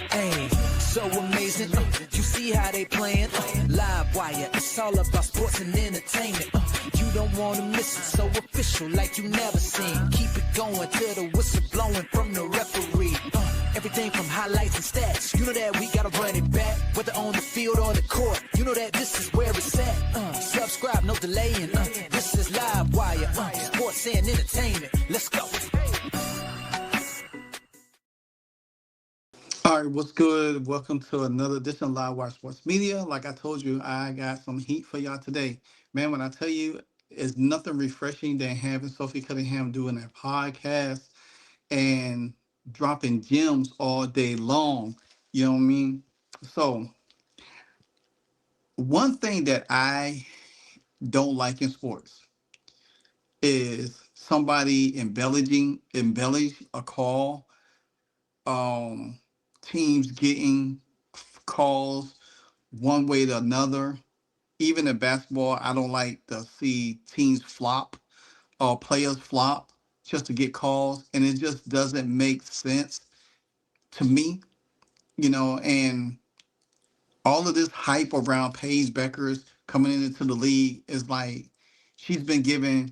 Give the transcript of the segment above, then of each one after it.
Hey, so amazing. You see how they playing? Live wire, it's all about sports and entertainment. You don't want to miss it, so official like you never seen. Keep it going till the whistle blowing from the referee. Everything from highlights and stats. You know that we gotta run it back, whether on the field or the court. You know that this is where it's at. Subscribe, no delaying. This is Live Wire, sports and entertainment. Let's go. All right, what's good? Welcome to another edition of Live Wire Sports Media. Like I told you, I got some heat for y'all today. Man, when I tell you, it's nothing refreshing than having Sophie Cunningham doing that podcast and dropping gems all day long. You know what I mean? So, one thing that I don't like in sports is somebody embellish a call, teams getting calls one way to another. Even in basketball, I don't like to see teams flop or players flop just to get calls, and it just doesn't make sense to me, and all of this hype around Paige Bueckers coming into the league is like she's been given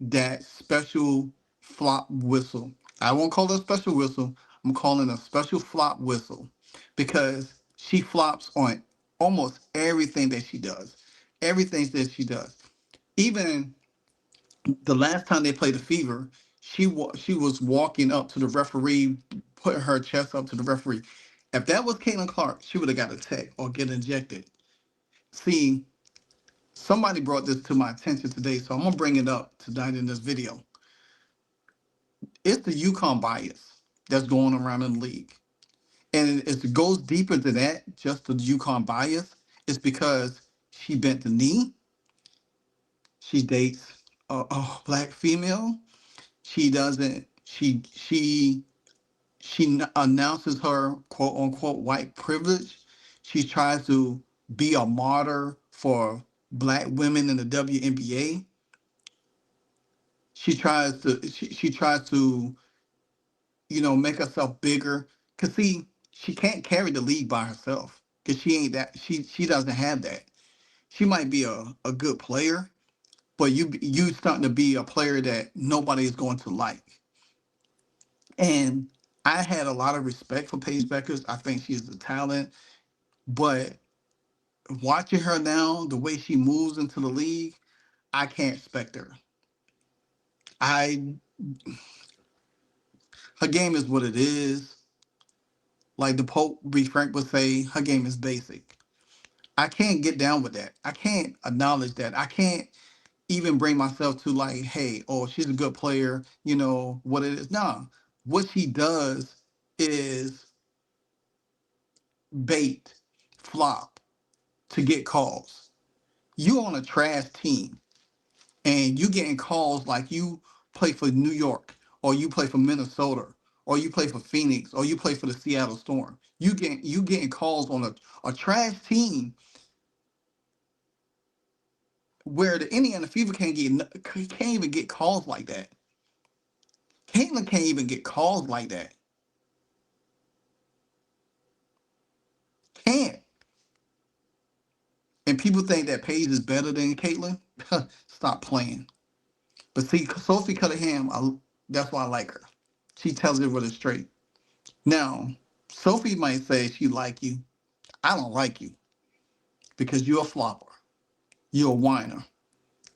that special flop whistle. I won't call it a special whistle. I'm calling it a special flop whistle because she flops on almost everything that she does. Everything that she does. Even the last time they played the Fever, she was walking up to the referee, putting her chest up to the referee. If that was Caitlin Clark, she would have got a tech or get injected. See, somebody brought this to my attention today, so I'm gonna bring it up tonight in this video. It's the UConn bias that's going around in the league. And it goes deeper than that, just the UConn bias. It's because she bent the knee. She dates a black female. She doesn't. She announces her quote unquote white privilege. She tries to be a martyr for black women in the WNBA. She tries to make herself bigger. Cause see, she can't carry the league by herself. Cause she ain't that. She doesn't have that. She might be a good player, but you starting to be a player that nobody is going to like. And I had a lot of respect for Paige Bueckers. I think she's a talent, but watching her now, the way she moves into the league, I can't expect her. I Her game is what it is. Like the Pope B. Frank would say, her game is basic. I can't get down with that. I can't acknowledge that. I can't even bring myself to like, hey, oh, she's a good player, what it is. Nah. What she does is bait, flop to get calls. You on a trash team and you getting calls like you play for New York or you play for Minnesota or you play for Phoenix or you play for the Seattle Storm. You getting calls on a trash team where the Indiana Fever can't even get calls like that. Caitlin can't even get calls like that. Can't. And people think that Paige is better than Caitlin. Stop playing. But see, Sophie Cunningham, that's why I like her. She tells it with a straight. Now, Sophie might say she like you. I don't like you because you're a flopper. You're a whiner.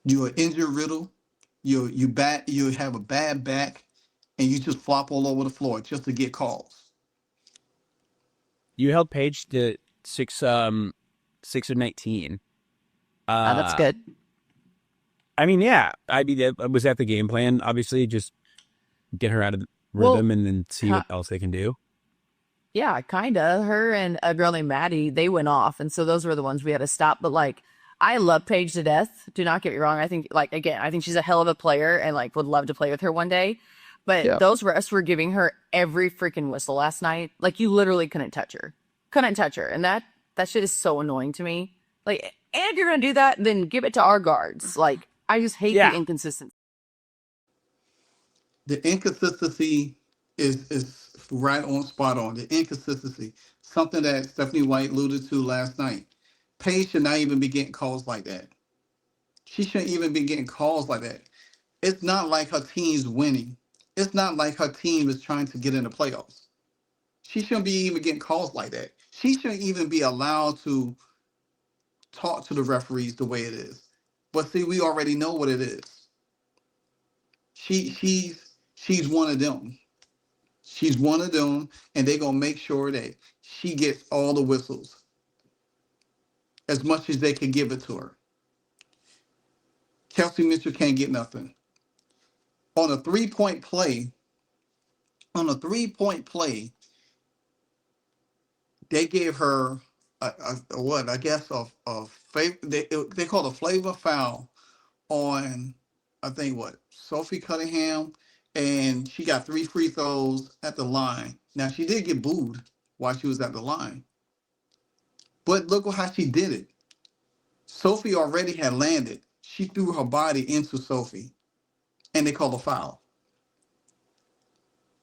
You're an injury riddle. You have a bad back, and you just flop all over the floor just to get calls. You held Paige to 6 or 19. That's good. I mean, yeah. Was that the game plan? Obviously, just get her out of the rhythm and then see what else they can do. Yeah, kind of. Her and a girl named Maddie, they went off. And so those were the ones we had to stop. But like, I love Paige to death. Do not get me wrong. I think I think she's a hell of a player and like would love to play with her one day. But those refs were giving her every freaking whistle last night. Like you literally couldn't touch her. And that shit is so annoying to me. Like, and if you're going to do that, then give it to our guards. Like, I just hate the inconsistency. The inconsistency is right on, spot on. The inconsistency, something that Stephanie White alluded to last night. Paige should not even be getting calls like that. She shouldn't even be getting calls like that. It's not like her team's winning. It's not like her team is trying to get in the playoffs. She shouldn't be even getting calls like that. She shouldn't even be allowed to talk to the referees the way it is. But see, we already know what it is. She's one of them. She's one of them, and they're gonna make sure that she gets all the whistles as much as they can give it to her. Kelsey Mitchell can't get nothing. On a three-point play, they gave her what I guess a favor. They called a flavor foul on, I think, what, Sophie Cunningham, and she got 3 free throws at the line. Now she did get booed while she was at the line, but look how she did it. Sophie already had landed. She threw her body into Sophie, and they called a foul.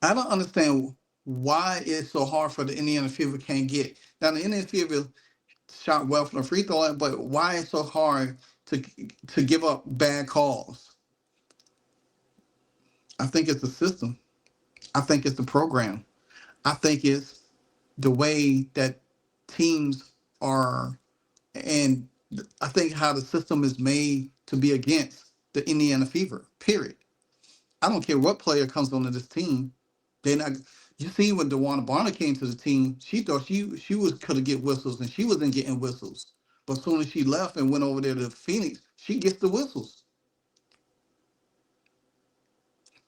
I don't understand why it's so hard for the Indiana Fever can't get. Now the Indiana Fever shot well from the free throw line, but why it's so hard to give up bad calls? I think it's the system. I think it's the program. I think it's the way that teams are, and I think how the system is made to be against the Indiana Fever, period. I don't care what player comes onto this team. They're not. You see, when DeWanna Bonner came to the team, she thought she was could get whistles, and she wasn't getting whistles. But as soon as she left and went over there to Phoenix, she gets the whistles.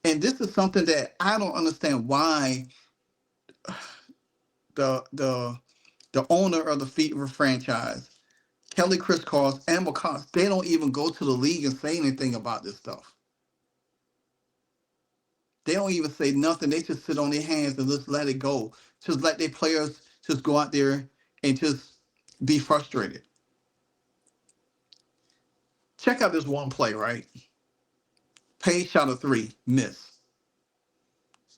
And this is something that I don't understand why the owner of the Fever franchise, Kelly Christcross and McCoss, they don't even go to the league and say anything about this stuff. They don't even say nothing. They just sit on their hands and just let it go. Just let their players just go out there and just be frustrated. Check out this one play, right? Paige shot a 3, miss.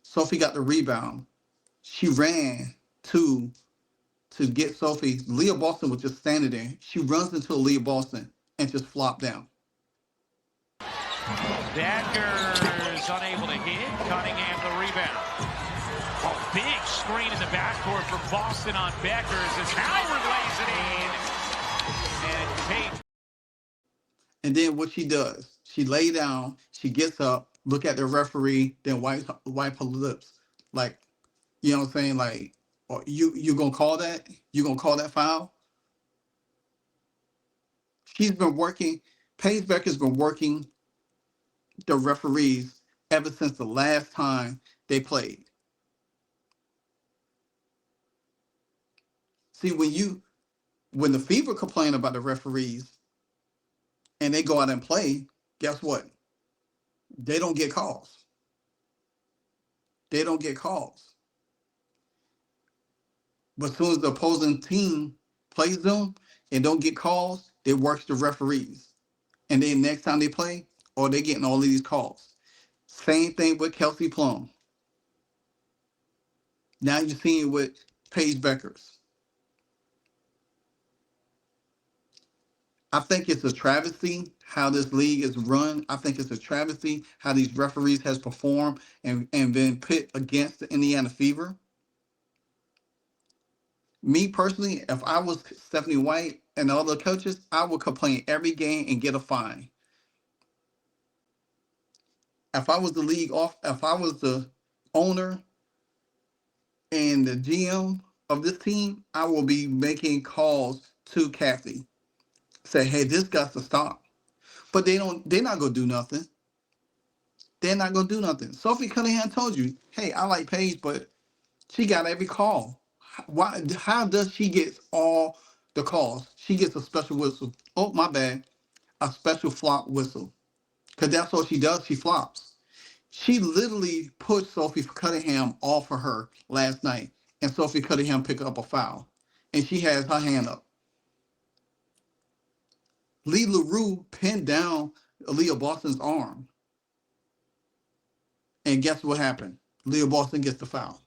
Sophie got the rebound. She ran to get Sophie. Leah Boston was just standing there. She runs into Leah Boston and just flopped down. Bueckers unable to hit. Cunningham the rebound. A big screen in the backcourt for Boston on Bueckers as Howard lays it in. And Paige. And then what she does, she lay down, she gets up, look at the referee, then wipe her lips. Like, you know what I'm saying? Like, you gonna call that? You gonna call that foul? She's been working, Paige Bueckers been working the referees ever since the last time they played. See, when the Fever complain about the referees and they go out and play, guess what? They don't get calls. They don't get calls. But as soon as the opposing team plays them and don't get calls, they work the referees. And then next time they play, or they're getting all of these calls. Same thing with Kelsey Plum. Now you're seeing it with Paige Bueckers. I think it's a travesty how this league is run. I think it's a travesty how these referees has performed and been pit against the Indiana Fever. Me personally, if I was Stephanie White and the other coaches, I would complain every game and get a fine. If I was if I was the owner and the GM of this team, I will be making calls to Kathy. Say, hey, this got to stop. But they're not gonna do nothing. They're not gonna do nothing. Sophie Cunningham told you, hey, I like Paige, but she got every call. Why? How does she get all the calls? She gets a special whistle. Oh, my bad. A special flop whistle. Because that's what she does. She flops. She literally put Sophie Cunningham off of her last night, and Sophie Cunningham picked up a foul, and she has her hand up. Lee LaRue pinned down Leah Boston's arm. And guess what happened? Leah Boston gets the foul.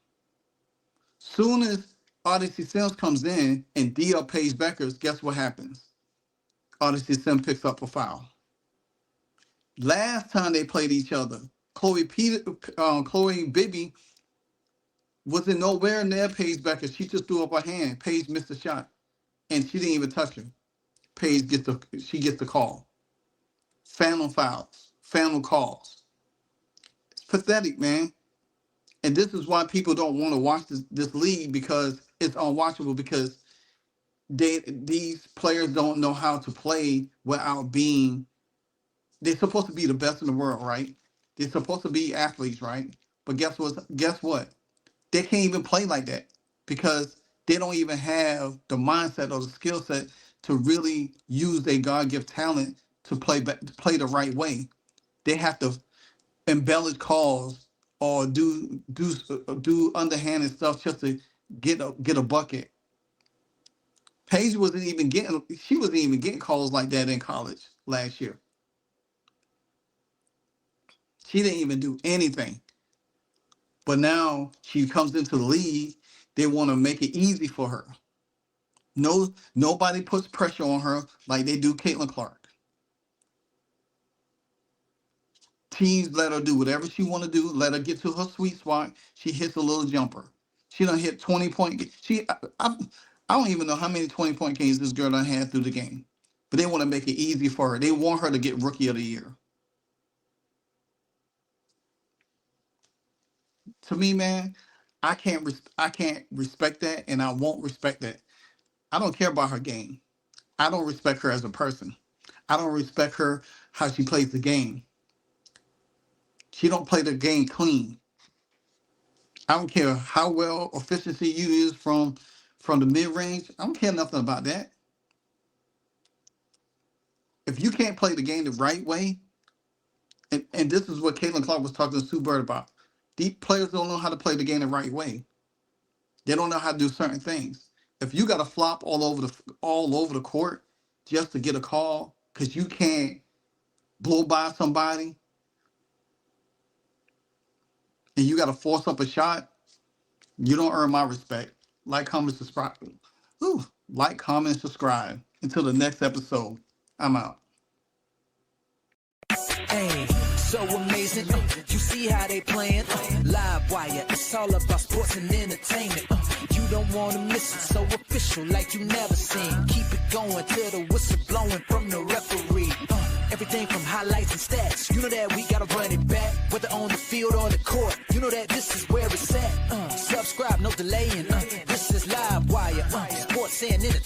Soon as Odyssey Sims comes in and D-up Paige Bueckers, guess what happens? Odyssey Sims picks up a foul. Last time they played each other, Chloe Bibby wasn't nowhere near Paige Bueckers. She just threw up her hand. Paige missed the shot, and she didn't even touch her. Paige gets the call. Phantom fouls, phantom calls. It's pathetic, man. And this is why people don't want to watch this league, because it's unwatchable, because these players don't know how to play without being. They're supposed to be the best in the world, right? They're supposed to be athletes, right? But guess what? They can't even play like that, because they don't even have the mindset or the skill set to really use their God-given talent to play the right way. They have to embellish calls or do underhanded stuff just to get a bucket. Paige wasn't even getting calls like that in college last year. She didn't even do anything. But now she comes into the league, they want to make it easy for her. Nobody puts pressure on her like they do Caitlin Clark. Teams let her do whatever she want to do. Let her get to her sweet spot. She hits a little jumper. She done hit 20-point. I don't even know how many 20-point games this girl done had through the game. But they want to make it easy for her. They want her to get Rookie of the Year. To me, man, I can't respect that, and I won't respect that. I don't care about her game. I don't respect her as a person. I don't respect her how she plays the game. She don't play the game clean. I don't care how well efficiency you use from the mid-range. I don't care nothing about that. If you can't play the game the right way, and this is what Caitlin Clark was talking to Sue Bird about, these players don't know how to play the game the right way. They don't know how to do certain things. If you got to flop all over the court just to get a call because you can't blow by somebody, and you got to force up a shot, you don't earn my respect. Like, comment, subscribe. Like, comment, subscribe. Until the next episode, I'm out. Hey, so amazing. You see how they playing? Live wire. It's all about sports and entertainment. You don't want to miss it. So official, like you never seen. Keep it going till the whistle blowing from the referee. Everything from highlights and stats. You know that we gotta run it back, whether on the field or the court. You know that this is where it's at. Subscribe, no delaying. This is Live Wire. Sports and entertainment.